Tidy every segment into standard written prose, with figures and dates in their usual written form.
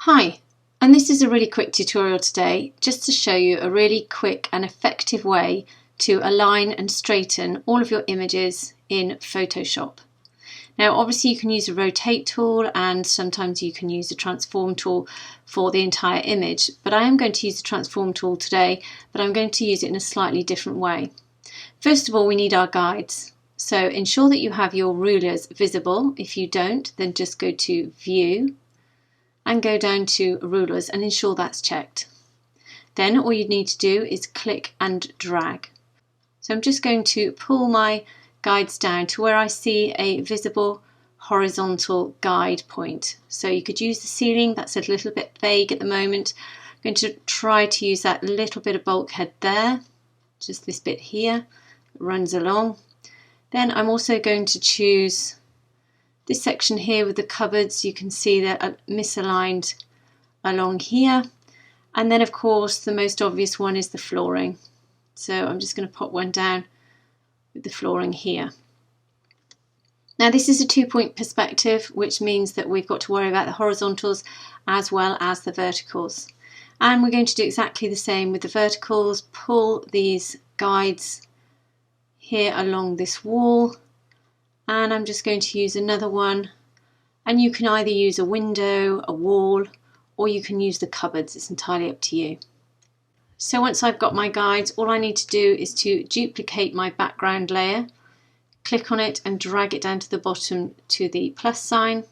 Hi, and this is a really quick tutorial today just to show you a really quick and effective way to align and straighten all of your images in Photoshop. Now obviously you can use a rotate tool and sometimes you can use a transform tool for the entire image, but I am going to use the transform tool today, but I'm going to use it in a slightly different way. First of all, we need our guides. So ensure that you have your rulers visible. If you don't, then just go to View and go down to Rulers and ensure that's checked. Then all you need to do is click and drag. So I'm just going to pull my guides down to where I see a visible horizontal guide point. So you could use the ceiling, that's a little bit vague at the moment. I'm going to try to use that little bit of bulkhead there, just this bit here that runs along. Then I'm also going to choose this section here with the cupboards. You can see they're misaligned along here. And then of course the most obvious one is the flooring. So I'm just going to pop one down with the flooring here. Now this is a 2-point perspective, which means that we've got to worry about the horizontals as well as the verticals. And we're going to do exactly the same with the verticals. Pull these guides here along this wall. And I'm just going to use another one, and you can either use a window, a wall, or you can use the cupboards. It's entirely up to you. So once I've got my guides, all I need to do is to duplicate my background layer, click on it and drag it down to the bottom to the plus sign.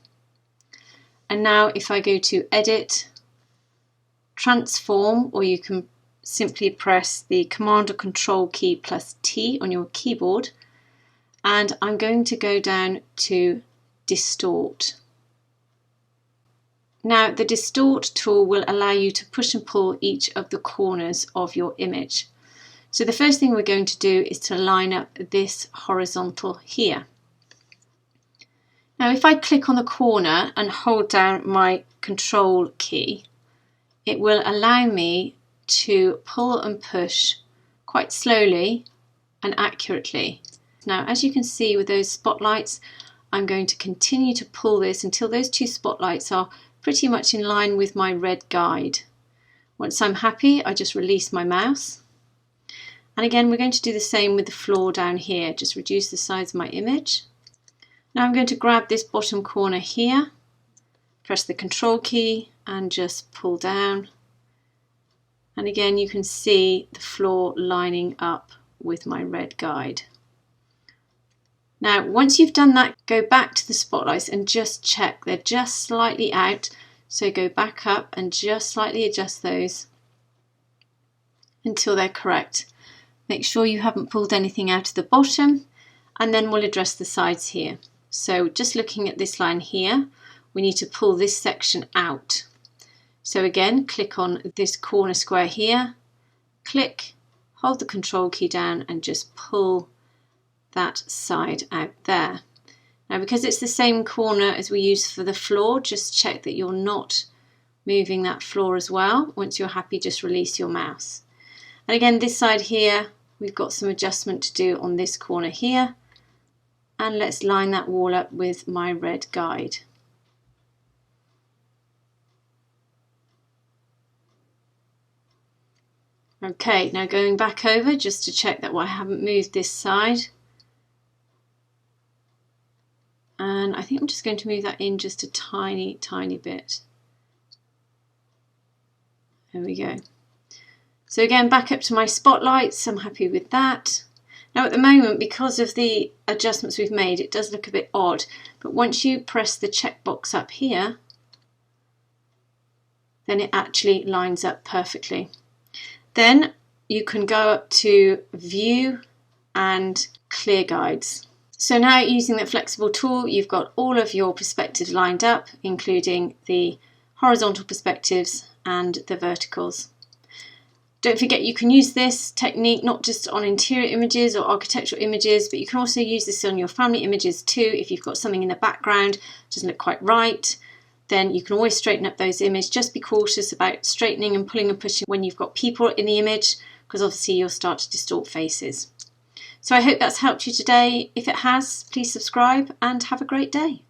And now if I go to Edit, Transform, or you can simply press the Command or Control key plus T on your keyboard, and I'm going to go down to Distort. Now the Distort tool will allow you to push and pull each of the corners of your image. So the first thing we're going to do is to line up this horizontal here. Now if I click on the corner and hold down my Control key, it will allow me to pull and push quite slowly and accurately. Now, as you can see with those spotlights, I'm going to continue to pull this until those two spotlights are pretty much in line with my red guide. Once I'm happy, I just release my mouse. And again, we're going to do the same with the floor down here. Just reduce the size of my image. Now I'm going to grab this bottom corner here, press the Control key and just pull down. And again, you can see the floor lining up with my red guide. Now, once you've done that, go back to the spotlights and just check they're just slightly out. So go back up and just slightly adjust those until they're correct. Make sure you haven't pulled anything out of the bottom, and then we'll address the sides here. So just looking at this line here, we need to pull this section out. So again, click on this corner square here, click, hold the Control key down and just pull that side out there. Now because it's the same corner as we used for the floor, just check that you're not moving that floor as well. Once you're happy, just release your mouse. And again, this side here, we've got some adjustment to do on this corner here. And let's line that wall up with my red guide. Okay, now going back over just to check that I haven't moved this side. And I think I'm just going to move that in just a tiny bit. There we go. So again, back up to my spotlights. I'm happy with that. Now at the moment, because of the adjustments we've made, it does look a bit odd. But once you press the checkbox up here, then it actually lines up perfectly. Then you can go up to View and Clear Guides. So now using the flexible tool, you've got all of your perspectives lined up, including the horizontal perspectives and the verticals. Don't forget you can use this technique not just on interior images or architectural images, but you can also use this on your family images too. If you've got something in the background that doesn't look quite right, then you can always straighten up those images. Just be cautious about straightening and pulling and pushing when you've got people in the image, because obviously you'll start to distort faces. So I hope that's helped you today. If it has, please subscribe and have a great day.